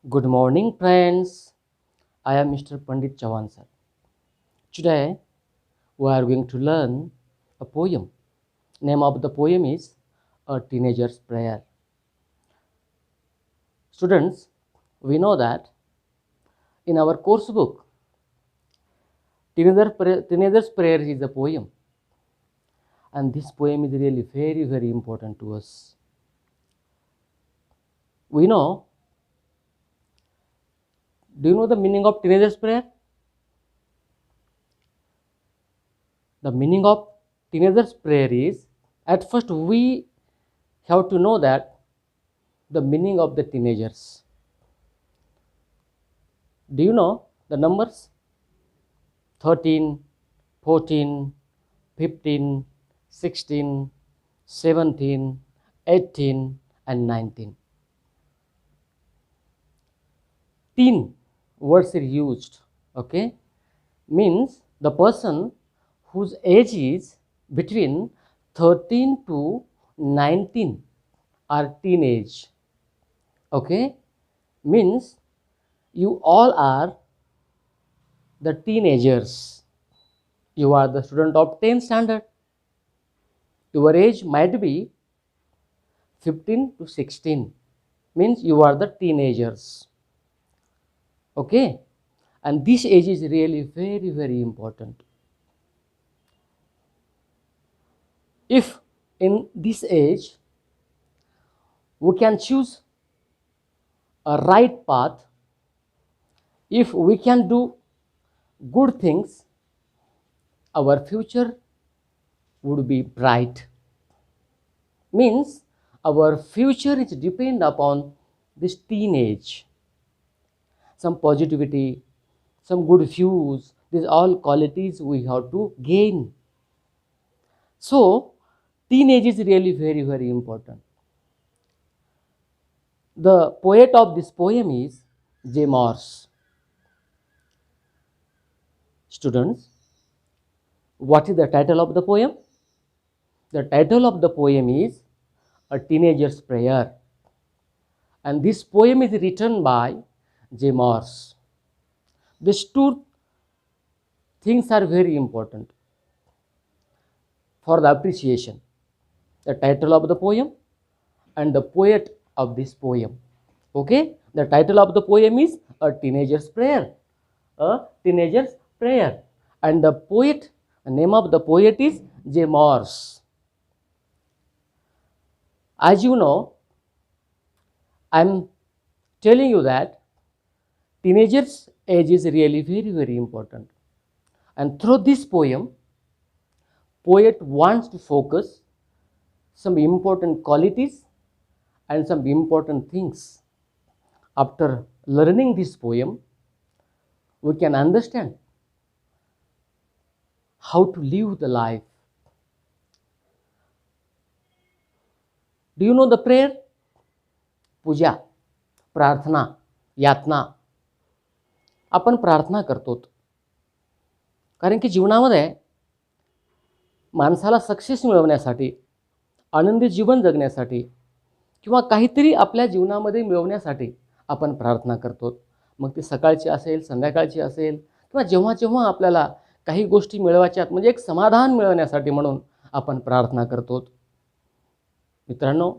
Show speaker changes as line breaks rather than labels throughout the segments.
Good morning, friends. I am Mr. Pandit Chavan sir. Today we are going to learn a poem. Name of the poem is A Teenager's Prayer. Students, we know that in our course book, Teenager's Prayer is a poem, and this poem is really very important to us. We know. Do you know the meaning of Teenager's Prayer? The meaning of Teenager's Prayer is, at first we have to know that the meaning of the teenagers. Do you know the numbers? 13, 14, 15, 16, 17, 18, and 19. Teen words are used, okay? Means the person whose age is between 13 to 19 are teenage, okay? Means you all are the teenagers. You are the student of 10th standard. Your age might be 15 to 16. Means you are the teenagers. Okay? And this age is really very important. If in this age we can choose a right path, if we can do good things, our future would be bright. Means our future is depend upon this teenage. Some positivity, some good views, these all qualities we have to gain. So teenage is really very important. The poet of this poem is J. Morse. Students, what is the title of the poem? The title of the poem is A Teenager's Prayer, and this poem is written by J. Morse. These two things are very important for the appreciation: the title of the poem and the poet of this poem. Okay, the title of the poem is A Teenager's Prayer. A Teenager's Prayer, and the poet, the name of the poet is J. Morse. As you know, I am telling you that teenagers' age is really very important, and through this poem, poet wants to focus some important qualities and some important things. After learning this poem, we can understand how to live the life. Do you know the prayer? पूजा, प्रार्थना, यातना. आपण प्रार्थना करतो, कारण की जीवनामध्ये माणसाला success मिळवण्यासाठी, आनंदी जीवन जगण्यासाठी किंवा काहीतरी आपल्या जीवनामध्ये मिळवण्यासाठी आपण प्रार्थना करतो. मग ती सकाळची असेल, संध्याकाळची असेल, किंवा जेव्हा जेव्हा आपल्याला काही गोष्टी मिळवायच्यात, म्हणजे एक समाधान मिळवण्यासाठी म्हणून आपण प्रार्थना करतो. मित्रांनो,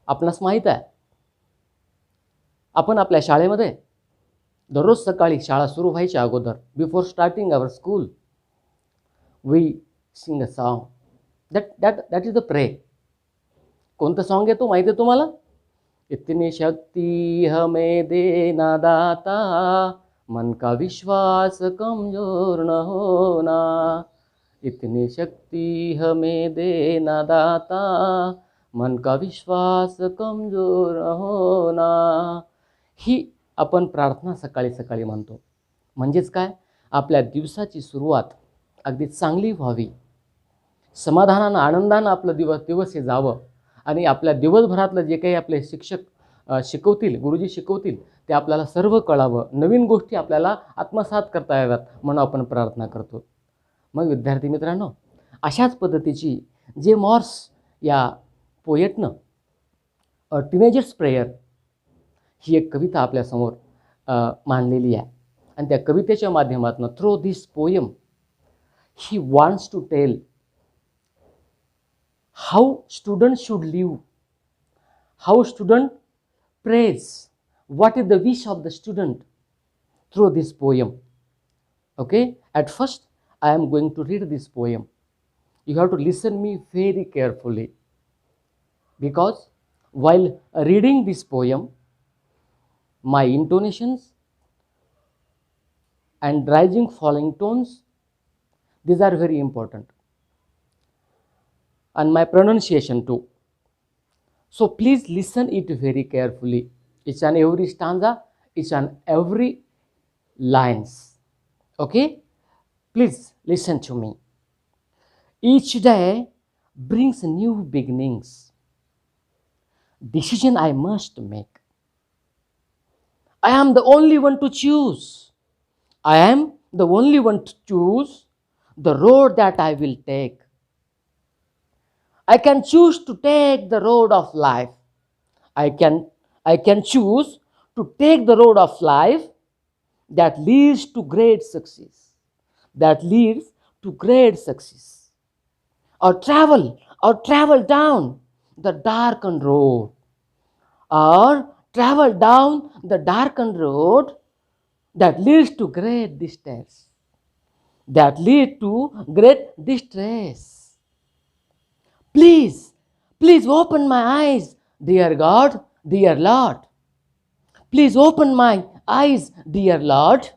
आपणास माहीत आहे, आपण आपल्या शाळेमध्ये दररोज सकाळी शाळा सुरू व्हायच्या अगोदर, before starting our school, we sing a song. That is the pray. कोणतं सॉन्ग आहे तो माहिती आहे तुम्हाला? इतनी शक्ति हमें देना दाता, मन का विश्वास कमजोर न होना. इतनी शक्ति हमें देना दाता, मन का विश्वास कमजोर न होना. ही आपण प्रार्थना सकाळी सकाळी म्हणतो. म्हणजेच काय? आपल्या दिवसाची सुरुवात अगदी चांगली व्हावी, समाधानानं आनंदानं आपलं दिवस हे जावं, आणि आपल्या दिवसभरातलं जे काही आपले शिक्षक शिकवतील, गुरुजी शिकवतील, ते आपल्याला सर्व कळावं, नवीन गोष्टी आपल्याला आत्मसात करता याव्यात, म्हणून आपण प्रार्थना करतो. मग विद्यार्थी मित्रांनो, अशाच पद्धतीची जे मॉर्स या पोएटनं अ टीनेजर्स प्रेयर ही एक कविता आपल्यासमोर मांडलेली आहे. आणि त्या कवितेच्या माध्यमातून through this poem he wants to tell how student should live, how student prays, what is the wish of the student through this poem. Okay, at first I am going to read this poem. You have to listen me very carefully, because while reading this poem, my intonations and rising falling tones, these are very important, and my pronunciation too. So please listen it very carefully, each and every stanza, each and every lines. Okay, please listen to me. Each day brings new beginnings, decision I must make. I am the only one to choose. I am the only one to choose the road that I will take. I can choose to take the road of life. I can choose to take the road of life that leads to great success. That leads to great success. Or travel down the darkened road. Or travel down the darkened road that leads to great distress. That lead to great distress. Please open my eyes, dear God, dear Lord. Please open my eyes, dear Lord,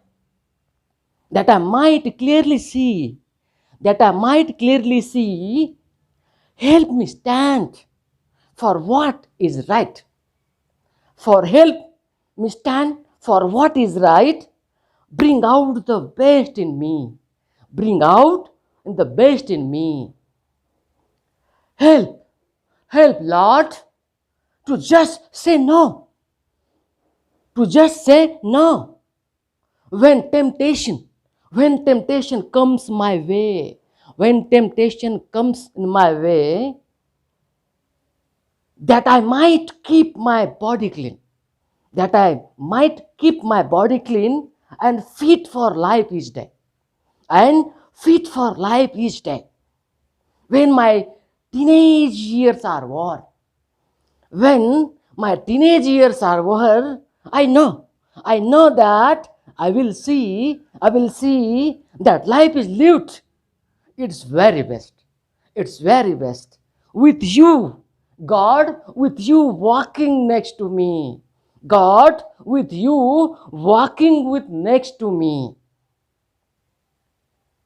that I might clearly see, Help me stand for what is right. For help me stand for what is right. Bring out the best in me. Bring out the best in me. Help, Lord, to just say no. To just say no. When temptation comes my way, that I might keep my body clean, and fit for life each day. When my teenage years are over, I know that I will see that life is lived its very best. With you, God, with you walking next to me. God, with you walking next to me.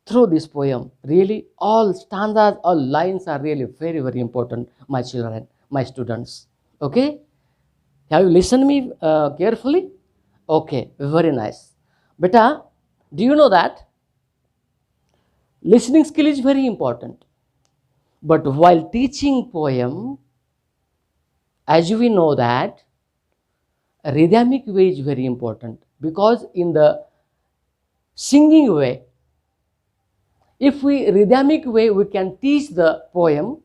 Through this poem, really, all stanzas, all lines are really very, very important, my children, my students. Okay? Have you listened me carefully? Okay, very nice. Beta, do you know that listening skill is very important? But while teaching poem, as we know that rhythmic way is very important, because in the singing way, if we rhythmic way we can teach the poem,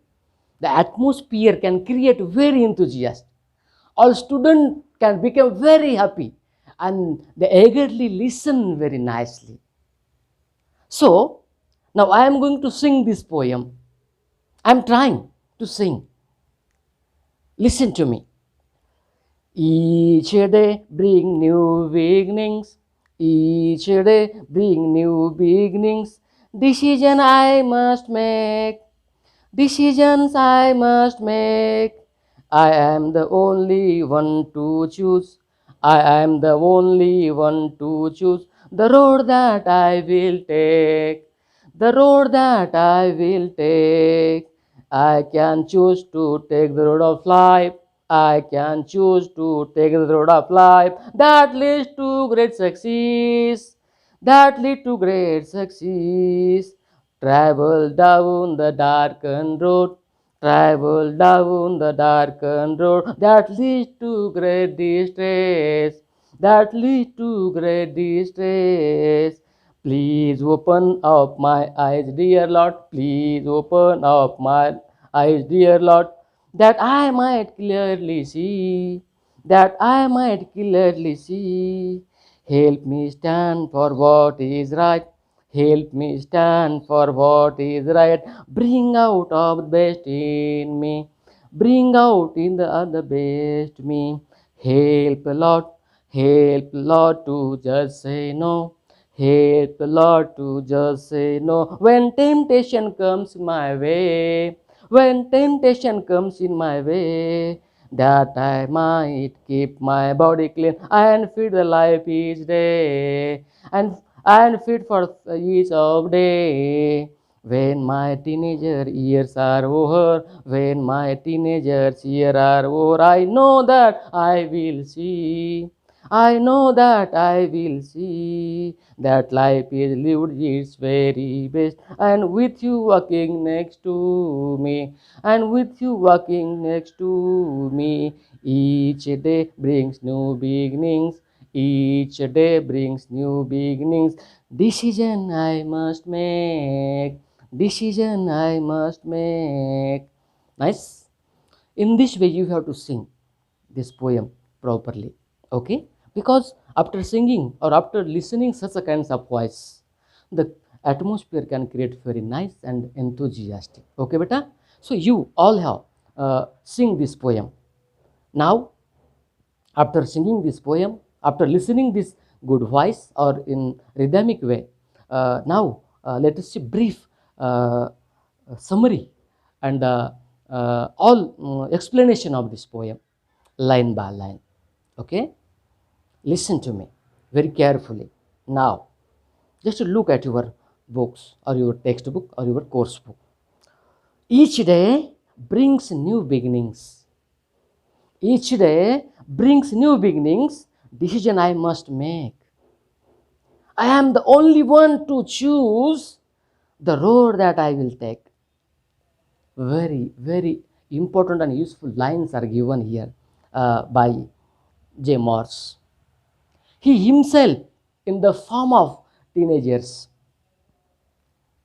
the atmosphere can create very enthusiasm. All students can become very happy and they eagerly listen very nicely. So now I am going to sing this poem. I am trying to sing. Listen to me. Each day bring new beginnings. Each day bring new beginnings. Decisions I must make. I am the only one to choose. The road that I will take. I can choose to take the road of life. That leads to great success. Travel down the darkened road. That leads to great distress. Please open up my eyes, dear Lord. That I might clearly see. that I might clearly see. Help me stand for what is right. Help me stand for what is right. Bring out of the best in me. Bring out in the other best me. Help Lord, help Lord to just say no. Help Lord to just say no. When temptation comes my way, when temptation comes in my way, that I might keep my body clean and feed the life each day, and feed for each of day. When my teenager years are over, when my teenagers years are over, I know that I will see. I know that I will see that life is lived its very best, and with you walking next to me, and with you walking next to me, each day brings new beginnings. Each day brings new beginnings. Decision I must make. Decision I must make. Nice. In this way, you have to sing this poem properly. Okay? Because after singing or after listening such a kinds of voice, the atmosphere can create very nice and enthusiastic. Okay, beta? So you all have sing this poem. Now, after singing this poem, after listening this good voice or in rhythmic way, now let us see brief summary and all explanation of this poem, line by line. Okay, listen to me very carefully. Now, just look at your books or your textbook or your course book. Each day brings new beginnings. Each day brings new beginnings. Decision I must make. I am the only one to choose the road that I will take. Very, very important and useful lines are given here by J. Morse. He himself, in the form of teenagers,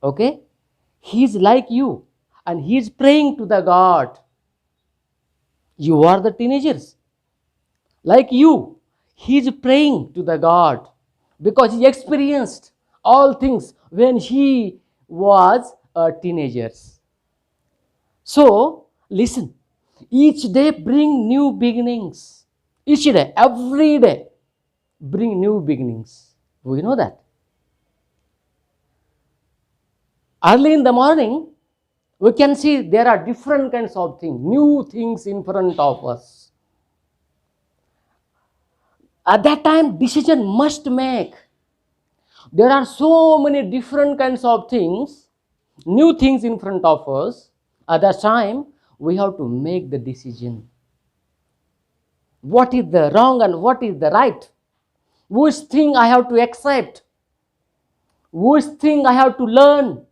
okay, he is like you and he is praying to the God. You are the teenagers. Like you, he is praying to the God because he experienced all things when he was a teenager. So, listen, each day bring new beginnings. Each day, every day, bring new beginnings. We know that. Early in the morning, we can see there are different kinds of things, new things in front of us. At that time, decision must make. There are so many different kinds of things, new things in front of us. At that time, we have to make the decision. What is the wrong and what is the right? Which thing I have to accept? Which thing I have to learn?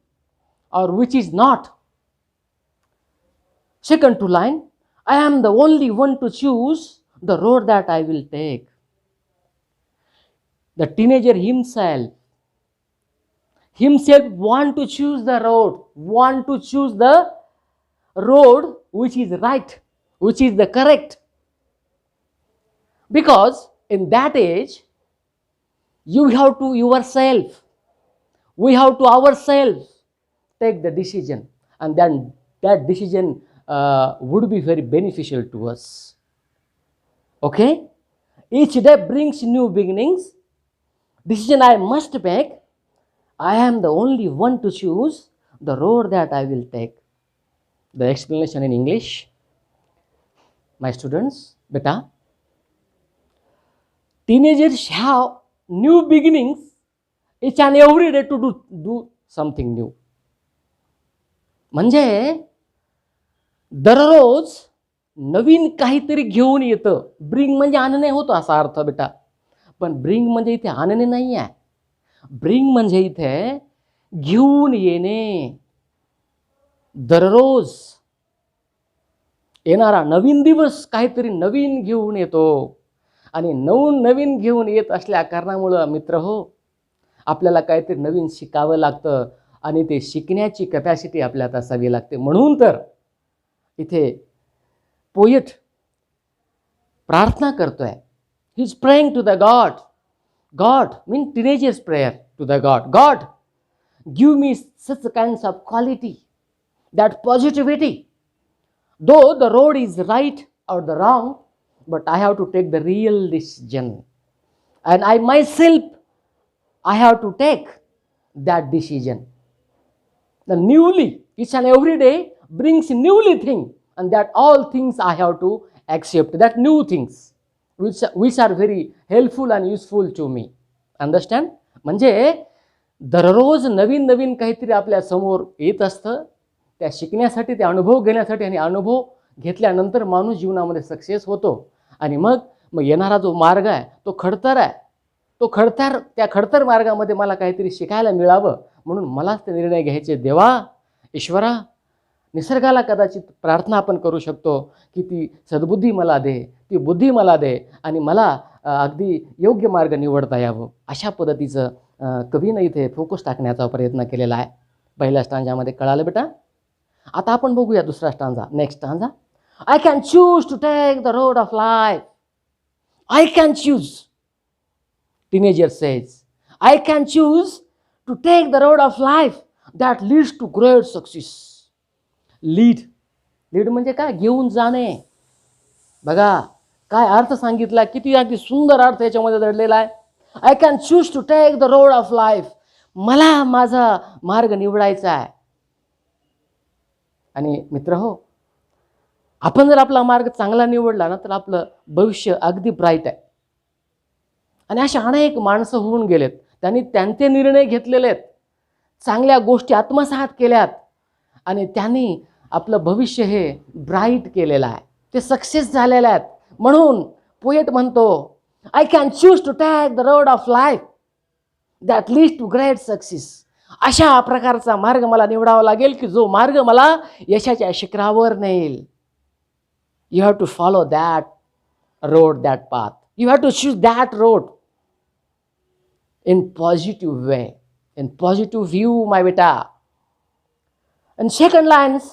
Or which is not? Second to line, I am the only one to choose the road that I will take. The teenager himself want to choose the road, want to choose the road which is right, which is the correct. Because in that age, you have to yourself, we have to ourselves take the decision, and then that decision would be very beneficial to us. Okay? Each day brings new beginnings. Decision I must make. I am the only one to choose the road that I will take. The explanation in English. My students, beta, teenagers have new beginnings each and every day to do something new. म्हणजे दररोज नवीन काहीतरी घेऊन येतं. Bring म्हणजे आणणे होतो असा अर्थ बेटा, पण ब्रिंग म्हणजे इथे आणणे नाही आहे. ब्रिंग म्हणजे इथे घेऊन येणे. दररोज येणारा नवीन दिवस काहीतरी नवीन घेऊन येतो, आणि नवीन घेऊन येत असल्या कारणामुळं मित्र हो, आपल्याला काहीतरी नवीन शिकावं लागतं आणि ते शिकण्याची कॅपॅसिटी आपल्यात असावी लागते. म्हणून तर इथे पोएट प्रार्थना करतोय. He is praying to the God. God mean teenagers prayer to the God. God, give me such kinds of quality, that positivity. Though the road is right or the wrong, but I have to take the real decision. And I myself, I have to take that decision. The newly, each and every day brings newly thing, and that all things I have to accept. That new things, which are very helpful and useful to me. Understand? म्हणजे दररोज नवीन नवीन काहीतरी आपल्या समोर येत असतं. त्या शिकण्यासाठी, ते अनुभव घेण्यासाठी, आणि अनुभव घेतल्यानंतर माणूस जीवनामध्ये सक्सेस होतो. आणि मग येणारा जो मार्ग आहे तो खडतर आहे. त्या खडतर मार्गामध्ये मला काहीतरी शिकायला मिळावं म्हणून मलाच ते निर्णय घ्यायचे. देवा, ईश्वरा, निसर्गाला कदाचित प्रार्थना आपण करू शकतो की ती सद्बुद्धी मला दे, ती बुद्धी मला दे, आणि मला अगदी योग्य मार्ग निवडता यावं. अशा पद्धतीचं कवीनं इथे फोकस टाकण्याचा प्रयत्न केलेला आहे. पहिल्या स्टांजामध्ये कळालं बेटा. आता आपण बघूया दुसरा stanza, next stanza. I can choose to take the road of life. I can choose, teenager says, I can choose to take the road of life that leads to great success. Lead म्हणजे काय? घेऊन जाणे. बघा काय अर्थ सांगितला, किती अगदी सुंदर अर्थ याच्यामध्ये दडलेला आहे. I can choose to take the road of life. मला माझा मार्ग निवडायचा आहे. आणि मित्र हो, आपण जर आपला मार्ग चांगला निवडला ना तर आपलं भविष्य अगदी ब्राईट आहे. आणि अशा अनेक माणसं होऊन गेलेत, त्यांनी त्यांचे निर्णय घेतलेले आहेत, चांगल्या गोष्टी आत्मसात केल्यात, आणि त्यांनी आपलं भविष्य हे ब्राईट केलेलं आहे, ते सक्सेस झालेले आहेत. म्हणून पोएट म्हणतो, I can choose to take the road of life that leads to great success. अशा प्रकारचा मार्ग मला निवडावा लागेल की जो मार्ग मला यशाच्या शिखरावर नेईल. You have to follow that road, that path. You have to choose that road in positive way, in positive view my बेटा. And second lines,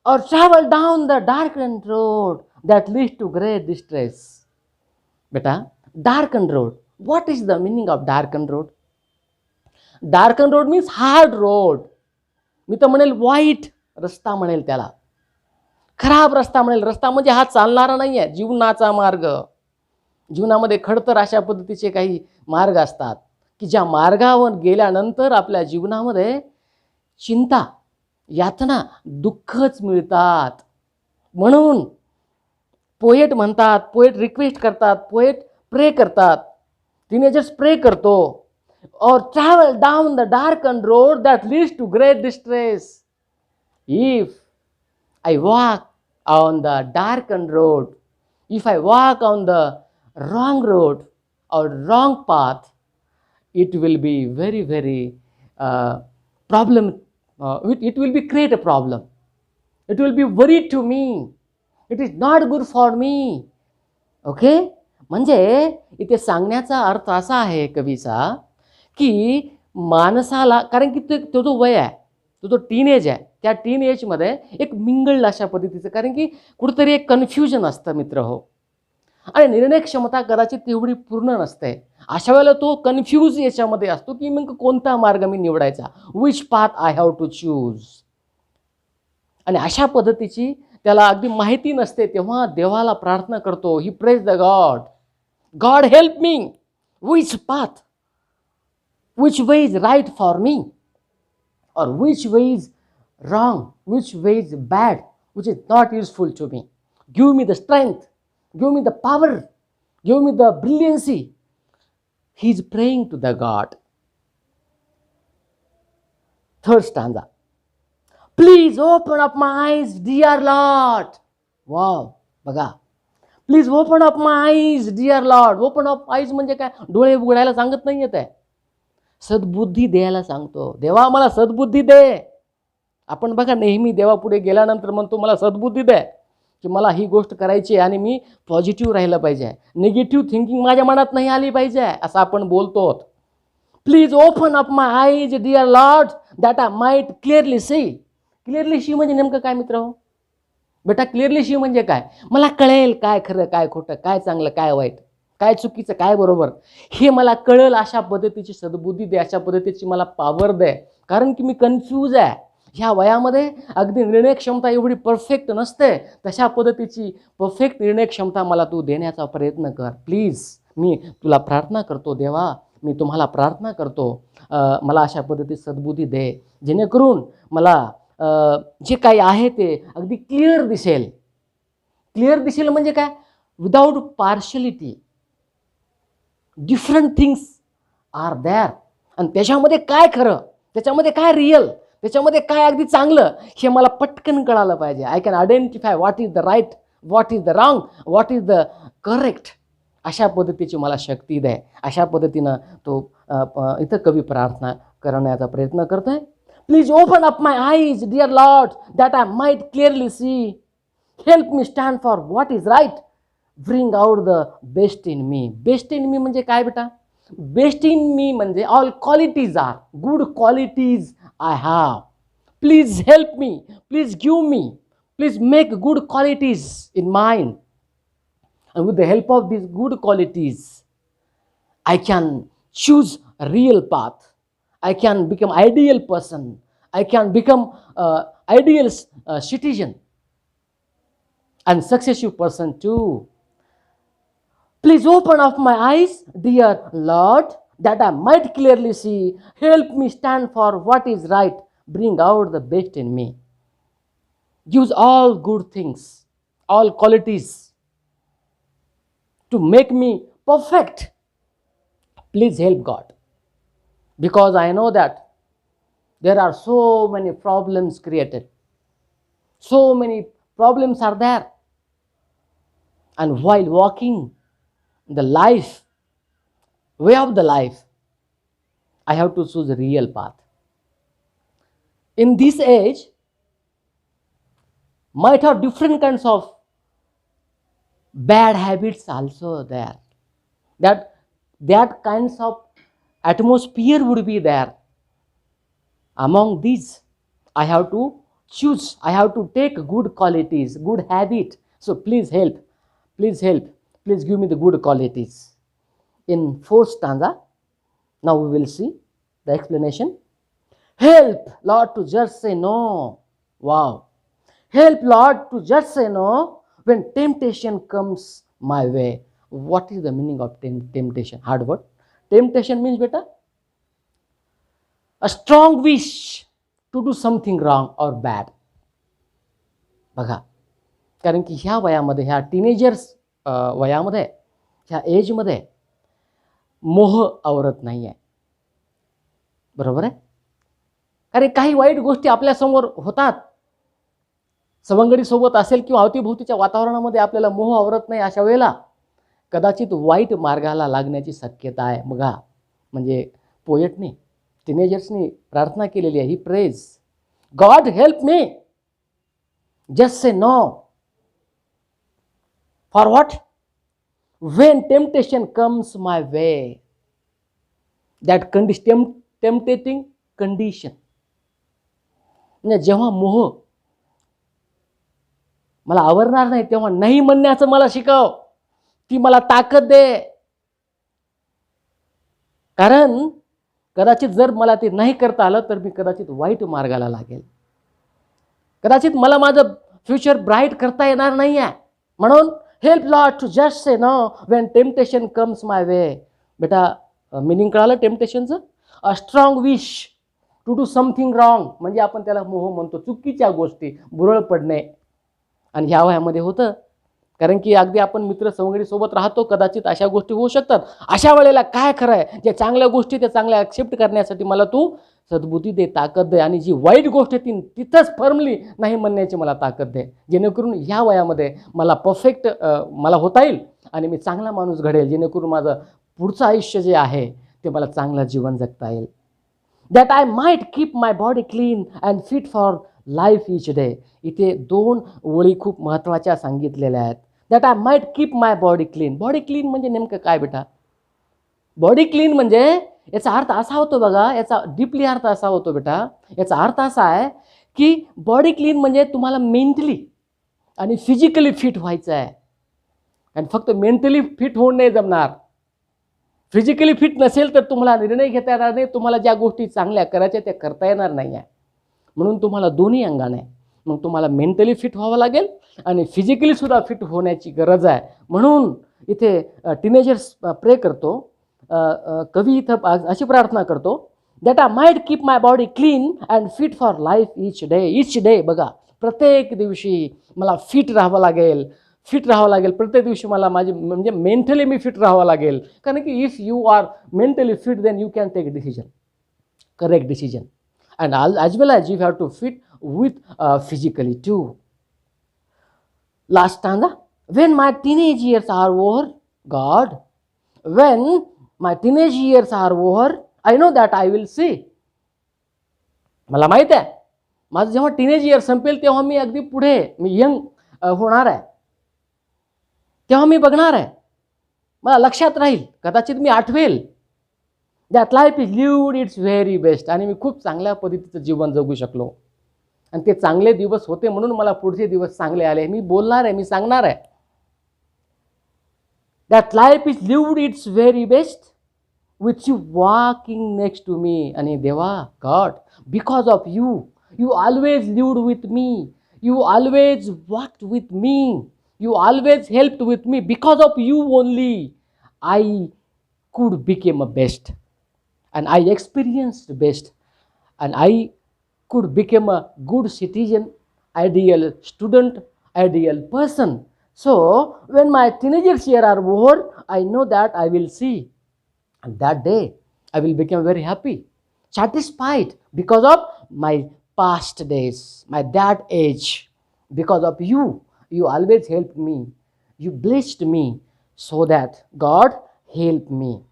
or travel down the darkened road that leads to great distress. Beta, darkened road. What is the meaning of darkened road? Darkened road means hard road. मी तर म्हणेल white रस्ता म्हणेल त्याला, खराब रस्ता म्हणेल. रस्ता म्हणजे हा चालणारा नाही आहे, जीवनाचा मार्ग. जीवनामध्ये खडतर अशा पद्धतीचे काही मार्ग असतात की ज्या मार्गावर गेल्यानंतर आपल्या जीवनामध्ये चिंता, यातना, दुःखच मिळतात. म्हणून पोएट म्हणतात, पोएट रिक्वेस्ट करतात, पोएट प्रे करतात, टीनेजर्स प्रे करतो, or travel down the darkened road that leads to great distress. If I walk on the darkened road, if I walk on the wrong road or wrong path, it will be very, very problem. It will be create a problem. It will be worry to me. It is not good for me. Okay? म्हणजे इथे सांगण्याचा अर्थ असा आहे कवीचा की माणसाला, कारण की तो जो वय आहे, तो जो टीनेज आहे, त्या टीनेजमध्ये एक मिंगळ अशा पद्धतीचं, कारण की कुठेतरी एक कन्फ्युजन असतं मित्र हो, आणि निर्णय क्षमता कदाचित तेवढी पूर्ण नसते. अशा वेळेला तो कन्फ्यूज याच्यामध्ये असतो की मग कोणता मार्ग मी निवडायचा, which path I have to choose. आणि अशा पद्धतीची त्याला अगदी माहिती नसते, तेव्हा देवाला प्रार्थना करतो. He praise the God, God help me, which path, which way is right for me, or which way is wrong, which way is bad, which is not useful to me. Give me the strength, give me the power, give me the brilliancy. He is praying to the God. Third stanza. Please open up my eyes, dear Lord. Wow, बघा. Please open up my eyes, dear Lord. Open up eyes म्हणजे काय? डोळे उघडायला सांगत नाही येत आहे, सद्बुद्धी द्यायला सांगतो. देवा मला सद्बुद्धी दे. आपण बघा नेहमी देवापुढे गेल्यानंतर म्हणतो मला सद्बुद्धी दे, की मला ही गोष्ट करायची आहे आणि मी पॉझिटिव्ह राहिलं पाहिजे, निगेटिव्ह थिंकिंग माझ्या मनात नाही आली पाहिजे, असं आपण बोलतो. Please open up my eyes dear Lord that I might clearly C. Clearly सी म्हणजे नेमकं काय मित्र हो? बेटा क्लिअरली सी म्हणजे काय, मला कळेल काय खरं काय खोटं, काय चांगलं काय वाईट, काय चुकीचं काय बरोबर, हे मला कळेल अशा पद्धतीची सद्बुद्धी दे, अशा पद्धतीची मला पॉवर दे. कारण की मी कन्फ्यूज आहे. ह्या वयामध्ये अगदी निर्णय क्षमता एवढी परफेक्ट नसते, तशा पद्धतीची परफेक्ट निर्णय क्षमता मला तू देण्याचा प्रयत्न कर प्लीज. मी तुला प्रार्थना करतो देवा, मी तुम्हाला प्रार्थना करतो, मला अशा पद्धतीची सद्बुद्धी दे, जेणेकरून मला जे काही आहे ते अगदी क्लिअर दिसेल. क्लिअर दिसेल म्हणजे काय, without partiality. Different things are there, आणि त्याच्यामध्ये काय खरं, त्याच्यामध्ये काय रिअल, त्याच्यामध्ये काय अगदी चांगलं, हे मला पटकन कळालं पाहिजे. I can identify what is the right, what is the wrong, what is the correct. अशा पद्धतीची मला शक्ती द्या. अशा पद्धतीनं तो इथं कवी प्रार्थना करण्याचा प्रयत्न करतोय. Please open up my eyes dear Lord that I might clearly see. Help me stand for what is right. Bring out the best in me. Best in me म्हणजे काय बेटा, बेस्ट इन मी म्हणजे all qualities are good qualities I have. Please help me. Please give me. Please make good qualities in mine. And with the help of these good qualities, I can choose a real path. I can become ideal person. I can become ideal citizen and successful person too. Please open up my eyes, dear Lord, that I might clearly see. Help me stand for what is right. Bring out the best in me. Use all good things, all qualities to make me perfect. Please help God. Because I know that there are so many problems created. So many problems are there. And while walking the life, way of the life, I have to choose a real path. In this age, might have different kinds of bad habits also there. That kinds of atmosphere would be there. Among these, I have to choose. I have to take good qualities, good habit. So please help. Please help. Please give me the good qualities. In fourth stanza, now we will see the explanation. Help, Lord, to just say no. Wow. Help, Lord, to just say no when temptation comes my way. What is the meaning of temptation? Hard word. Temptation means, beta, a strong wish to do something wrong or bad. बघा, कारण की ह्या वयामध्ये, ह्या teenagers वयामध्ये, ह्या एजमध्ये मोह आवरत नाही आहे. बरोबर आहे. कारण काही वाईट गोष्टी आपल्यासमोर होतात, सवंगडीसोबत असेल किंवा अवतीभोवतीच्या वातावरणामध्ये आपल्याला मोह आवरत नाही. अशा वेळेला कदाचित वाईट मार्गाला लागण्याची शक्यता आहे. बघा, म्हणजे पोएटनी, टीनेजर्सनी प्रार्थना केलेली आहे. ही praise, God help me, just say no for what, when temptation comes my way. That tempting condition. म्हणजे जेव्हा मोह मला आवरणार नाही तेव्हा नाही म्हणण्याचं मला शिकव. ती मला ताकद दे. कारण कदाचित जर मला ते नाही करता आलं तर मी कदाचित वाईट मार्गाला लागेल. कदाचित मला माझं फ्युचर ब्राईट करता येणार नाही आहे. म्हणून help Lord to just say no when temptation comes my way. बेटा, मिनिंग कळालं टेम्पटेशनचं? A strong wish to do something wrong, म्हणजे आपण त्याला मोह म्हणतो, चुकीच्या गोष्टी, बुरळ पडणे. आणि ह्या वयामध्ये होतं, कारण की अगदी आपण मित्र सवंगडीसोबत राहतो, कदाचित अशा गोष्टी होऊ शकतात. अशा वेळेला काय खरं आहे, ज्या चांगल्या गोष्टी त्या चांगल्या ॲक्सेप्ट करण्यासाठी मला तू सद्बुद्धी दे, ताकद दे. आणि जी वाईट गोष्ट आहे ती तिथंच फर्मली नाही म्हणण्याची मला ताकद दे, जेणेकरून ह्या वयामध्ये मला परफेक्ट मला होता येईल आणि मी चांगला माणूस घडेल, जेणेकरून माझं पुढचं आयुष्य जे आहे ते मला चांगलं जीवन जगता येईल. That I might keep my body clean and fit for life etch day. इथे दोन ओळी खूप महत्त्वाच्या सांगितलेल्या आहेत. That I might keep my body clean. Body clean म्हणजे नेमकं काय बेटा? बॉडी क्लीन म्हणजे याचा अर्थ असा होतो बघा, याचा डीपली अर्थ असा होतो बेटा, याचा अर्थ असा आहे की बॉडी क्लीन म्हणजे तुम्हाला मेंटली आणि फिजिकली फिट व्हायचं आहे. आणि फक्त मेंटली फिट होऊन नाही जमणार. फिजिकली फिट नसेल तर तुम्हाला निर्णय घेता येणार नाही, तुम्हाला ज्या गोष्टी चांगल्या करायच्या त्या करता येणार नाही आहे. म्हणून तुम्हाला दोन्ही अंगाने मग तुम्हाला मेंटली फिट व्हावं लागेल आणि फिजिकली सुद्धा फिट होण्याची गरज आहे. म्हणून इथे टीनेजर्स प्रे करतो, कवी इथं अशी प्रार्थना करतो, that I might keep my body clean and fit for life etch day. बघा, प्रत्येक दिवशी मला फिट राहावं लागेल, प्रत्येक दिवशी मला माझी म्हणजे मेंटली मी फिट राहावं लागेल. कारण की if you are mentally fit then you can take decision, correct decision, and as well as you have to fit with physically too. Last stanza. When my teenage years are over, God, when my teenage years are over, I know that I will see. मला माहित आहे माझं जेव्हा teenage year संपेल तेव्हा मी अगदी पुढे मी young होणार आहे, तेव्हा मी बघणार आहे, मला लक्षात राहील, कदाचित मी आठवेल that life is lived its very best. आणि मी खूप चांगल्या पद्धतीचं जीवन जगू शकलो आणि ते चांगले दिवस होते म्हणून मला पुढचे दिवस चांगले आले. मी बोलणार आहे, मी सांगणार आहे. That life is lived its very best with you walking next to me. And Deva, God, because of you, you always lived with me. You always walked with me. You always helped with me. Because of you only, I could become a best. And I experienced best. And I could become a good citizen, ideal student, ideal person. So, when my teenagers years are over, I know that I will see. And that day, I will become very happy, satisfied because of my past days, my that age. Because of you, you always helped me. You blessed me so that God helped me.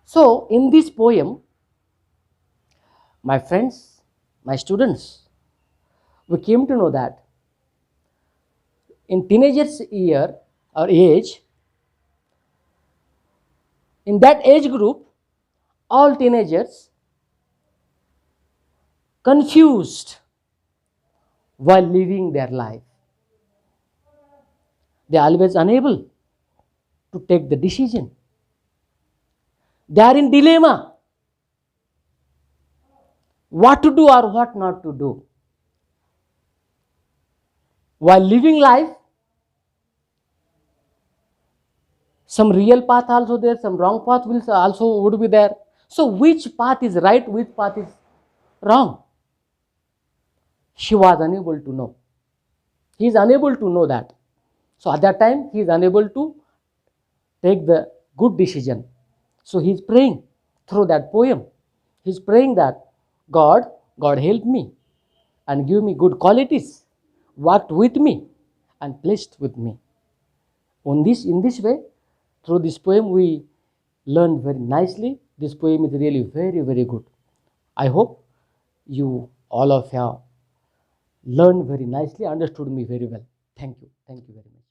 So, in this poem, my friends, my students, we came to know that in teenagers year or age, in that age group, all teenagers confused while living their life. They are always unable to take the decision. They are in dilemma, what to do or what not to do. While living life, some real path also there, some wrong path will also would be there. So which path is right, which path is wrong? She was unable to know. He is unable to know that. So at that time, he is unable to take the good decision. So he is praying through that poem. He is praying that God help me and give me good qualities, worked with me and blessed with me. In this way, through this poem, we learned very nicely. This poem is really very, very good. I hope you all of you have learned very nicely, understood me very well. Thank you. Thank you very much.